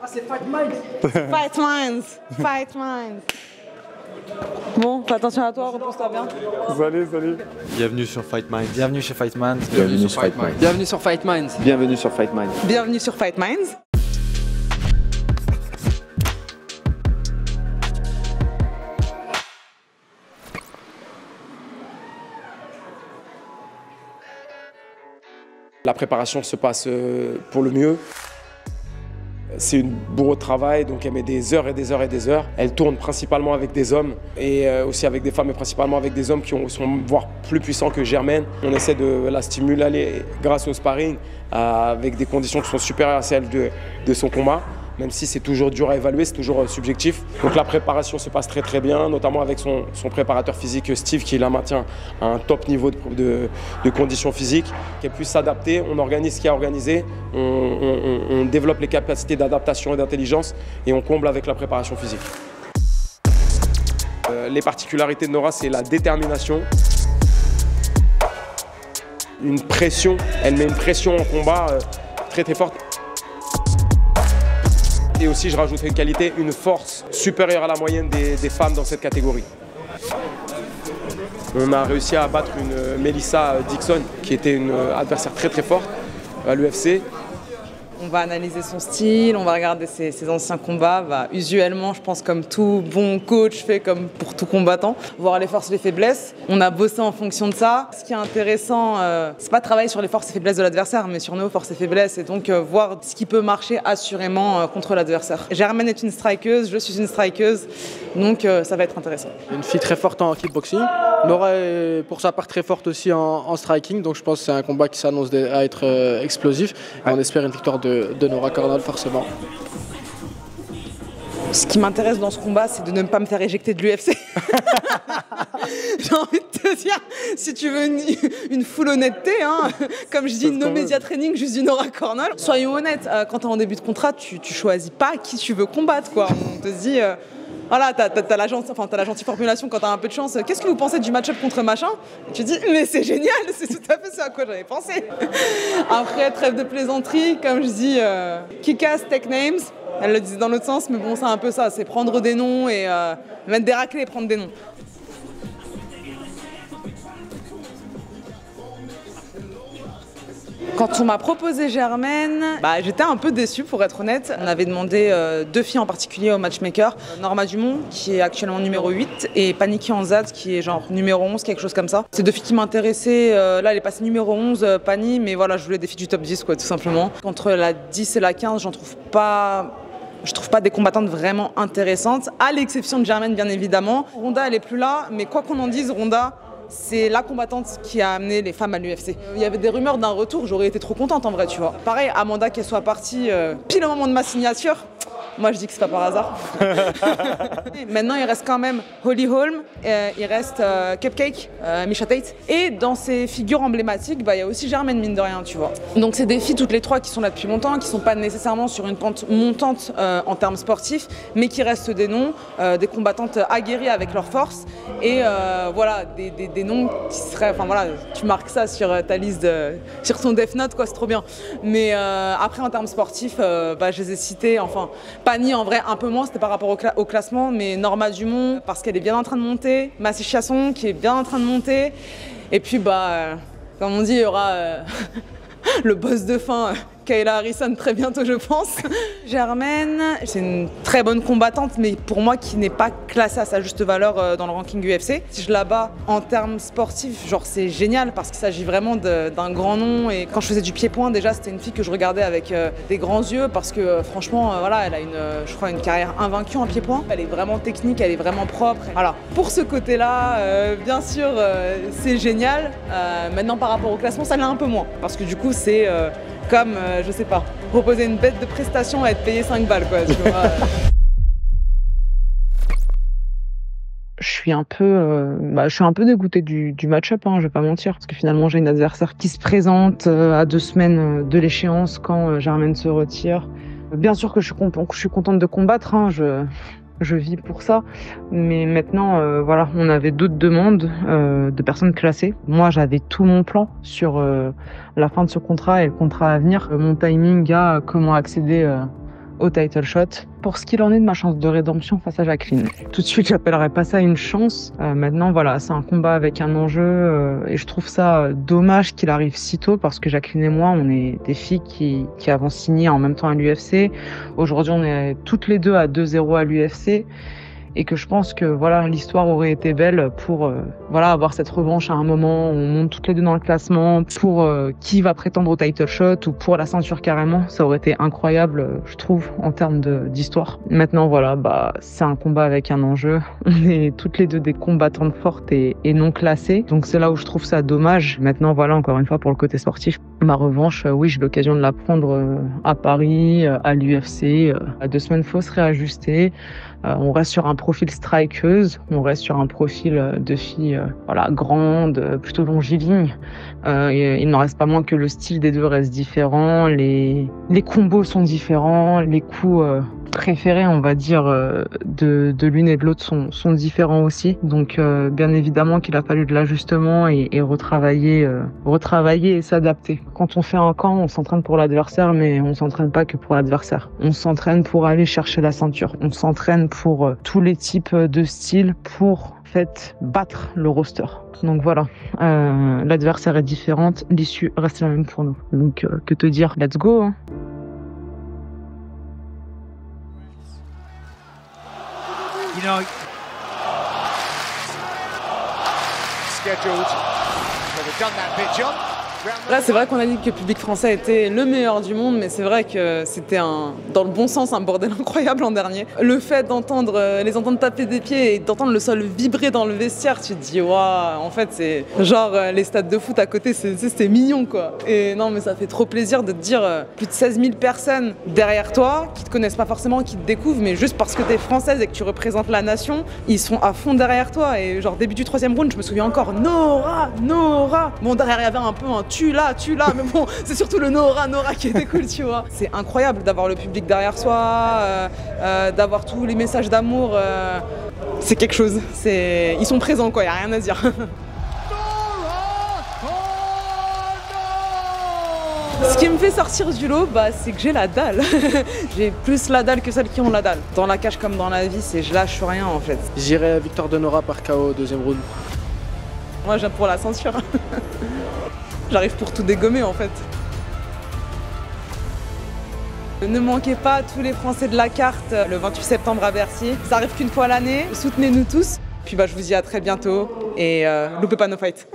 Ah, c'est Fight Minds. Fight Minds. Fight Minds. Bon, fais attention à toi, repose-toi bien. Salut. Bienvenue sur Fight Minds. Bienvenue chez Fight Minds. Bienvenue sur Fight Minds. Bienvenue sur Fight Minds. Bienvenue sur Fight Minds. Bienvenue sur Fight Minds. La préparation se passe pour le mieux. C'est une bourreau de travail, donc elle met des heures et des heures et des heures. Elle tourne principalement avec des hommes et aussi avec des femmes, mais principalement avec des hommes qui sont voire plus puissants que Germaine. On essaie de la stimuler grâce au sparring avec des conditions qui sont supérieures à celles de son combat. Même si c'est toujours dur à évaluer, c'est toujours subjectif. Donc la préparation se passe très très bien, notamment avec son préparateur physique Steve qui la maintient à un top niveau de conditions physiques, qu'elle puisse s'adapter. On organise ce qu'il y a à organiser, on développe les capacités d'adaptation et d'intelligence et on comble avec la préparation physique. Les particularités de Nora, c'est la détermination. Une pression, elle met une pression en combat très très forte. Et aussi, je rajouterai une qualité, une force supérieure à la moyenne des femmes dans cette catégorie. On a réussi à battre une Melissa Dixon, qui était une adversaire très très forte à l'UFC. On va analyser son style, on va regarder ses anciens combats. Usuellement, je pense comme tout bon coach fait comme pour tout combattant, voir les forces et les faiblesses. On a bossé en fonction de ça. Ce qui est intéressant, c'est pas travailler sur les forces et faiblesses de l'adversaire, mais sur nos forces et faiblesses et donc voir ce qui peut marcher assurément contre l'adversaire. Germaine est une strikeuse, je suis une strikeuse, donc ça va être intéressant. Une fille très forte en kickboxing. Nora est pour sa part très forte aussi en striking, donc je pense que c'est un combat qui s'annonce à être explosif. Et on espère une victoire de Nora Cornell forcément. Ce qui m'intéresse dans ce combat, c'est de ne pas me faire éjecter de l'UFC. J'ai envie de te dire, si tu veux une full honnêteté, hein, comme je dis, no media training, juste du Nora Cornell. Soyons honnêtes, quand tu es en début de contrat, tu choisis pas qui tu veux combattre, quoi. On te dit... Voilà, t'as la gentille formulation quand t'as un peu de chance. Qu'est-ce que vous pensez du match-up contre machin? Et tu dis, mais c'est génial, c'est tout à fait ce à quoi j'avais pensé. Après, trêve de plaisanterie, comme je dis, kick-ass, take names. Elle le disait dans l'autre sens, mais bon, c'est un peu ça, c'est prendre des noms et mettre des raclés et prendre des noms. Quand on m'a proposé Germaine, j'étais un peu déçue pour être honnête. On avait demandé deux filles en particulier au matchmaker. Norma Dumont, qui est actuellement numéro 8, et Paniki Anzad, qui est genre numéro 11, quelque chose comme ça. C'est deux filles qui m'intéressaient. Là, elle est passée numéro 11, Pani, mais voilà, je voulais des filles du top 10, quoi, tout simplement. Entre la 10 et la 15, j'en trouve pas... Je trouve pas des combattantes vraiment intéressantes, à l'exception de Germaine, bien évidemment. Ronda, elle est plus là, mais quoi qu'on en dise, Ronda... c'est la combattante qui a amené les femmes à l'UFC. Il y avait des rumeurs d'un retour, j'aurais été trop contente en vrai, tu vois. Pareil, Amanda qu'elle soit partie pile au moment de ma signature, moi je dis que c'est pas par hasard. Maintenant il reste quand même Holly Holm, il reste Cupcake, Misha Tate. Et dans ces figures emblématiques, il y a aussi Germaine, mine de rien, tu vois. Donc c'est des filles toutes les trois qui sont là depuis longtemps, qui sont pas nécessairement sur une pente montante en termes sportifs, mais qui restent des noms, des combattantes aguerries avec leurs forces. Et voilà, des noms qui seraient, enfin voilà, tu marques ça sur ta liste, sur ton Death Note, quoi, c'est trop bien. Mais après en termes sportifs, je les ai cités, enfin, Pani en vrai un peu moins, c'était par rapport au classement, mais Norma Dumont, parce qu'elle est bien en train de monter, Massy Chiasson qui est bien en train de monter, et puis comme on dit, il y aura le boss de fin, Kayla Harrison, très bientôt je pense. Germaine, c'est une très bonne combattante, mais pour moi qui n'est pas classée à sa juste valeur dans le ranking UFC. Si je la bats en termes sportifs, genre c'est génial parce qu'il s'agit vraiment d'un grand nom. Et quand je faisais du pied-point, déjà c'était une fille que je regardais avec des grands yeux parce que franchement, voilà, elle a je crois une carrière invaincue en pied-point. Elle est vraiment technique, elle est vraiment propre. Voilà. Pour ce côté-là, bien sûr, c'est génial. Maintenant par rapport au classement, ça l'est un peu moins parce que du coup c'est comme, je sais pas, proposer une bête de prestation et être payé 5 balles, quoi, tu vois. Je suis un peu dégoûtée du match-up, hein, je vais pas mentir, parce que finalement j'ai une adversaire qui se présente à 2 semaines de l'échéance quand Germaine se retire. Bien sûr que je suis contente de combattre, hein, je vis pour ça, mais maintenant, voilà, on avait d'autres demandes de personnes classées. Moi, j'avais tout mon plan sur la fin de ce contrat et le contrat à venir, mon timing à comment accéder au title shot. Pour ce qu'il en est de ma chance de rédemption face à Jacqueline, tout de suite, j'appellerais pas ça une chance. Maintenant, voilà, c'est un combat avec un enjeu et je trouve ça dommage qu'il arrive si tôt parce que Jacqueline et moi, on est des filles qui avons signé en même temps à l'UFC. Aujourd'hui, on est toutes les deux à 2-0 à l'UFC. Et que je pense que voilà, l'histoire aurait été belle pour voilà, avoir cette revanche à un moment où on monte toutes les deux dans le classement pour qui va prétendre au title shot ou pour la ceinture carrément. Ça aurait été incroyable, je trouve, en termes d'histoire. Maintenant, voilà, c'est un combat avec un enjeu. On est toutes les deux des combattantes fortes et non classées. Donc c'est là où je trouve ça dommage. Maintenant, voilà, encore une fois, pour le côté sportif, ma revanche, oui, j'ai l'occasion de la prendre à Paris, à l'UFC. À 2 semaines, faut se réajuster. On reste sur un profil strikeuse, on reste sur un profil de fille voilà, grande, plutôt longiligne. Il n'en reste pas moins que le style des deux reste différent, les combos sont différents, les coups préférés, on va dire, de l'une et de l'autre sont différents aussi. Donc bien évidemment qu'il a fallu de l'ajustement et retravailler et s'adapter. Quand on fait un camp, on s'entraîne pour l'adversaire, mais on s'entraîne pas que pour l'adversaire. On s'entraîne pour aller chercher la ceinture. On s'entraîne pour tous les types de styles pour en fait battre le roster. Donc voilà, l'adversaire est différente, l'issue reste la même pour nous. Donc que te dire, let's go hein. You know, scheduled. So they've done that bit, John. Là, c'est vrai qu'on a dit que le public français était le meilleur du monde, mais c'est vrai que c'était dans le bon sens, un bordel incroyable l'an dernier. Le fait d'entendre les entendre taper des pieds et d'entendre le sol vibrer dans le vestiaire, tu te dis, waouh, en fait, c'est genre les stades de foot à côté, c'était mignon, quoi. Et non, mais ça fait trop plaisir de te dire plus de 16 000 personnes derrière toi, qui te connaissent pas forcément, qui te découvrent, mais juste parce que t'es française et que tu représentes la nation, ils sont à fond derrière toi. Et genre, début du 3e round, je me souviens encore, Nora, Nora. Bon, derrière, il y avait un peu un tu là, mais bon, c'est surtout le Nora qui était cool, tu vois. C'est incroyable d'avoir le public derrière soi, d'avoir tous les messages d'amour. C'est quelque chose. Ils sont présents, quoi, y a rien à dire. Ce qui me fait sortir du lot, c'est que j'ai la dalle. J'ai plus la dalle que celles qui ont la dalle. Dans la cage comme dans la vie, c'est je lâche rien en fait. J'irai victoire de Nora par KO au 2e round. Moi, j'aime pour la ceinture. J'arrive pour tout dégommer en fait. Ne manquez pas tous les Français de la carte le 28 septembre à Bercy. Ça arrive qu'une fois l'année. Soutenez-nous tous. Puis je vous dis à très bientôt et loupez pas nos fights.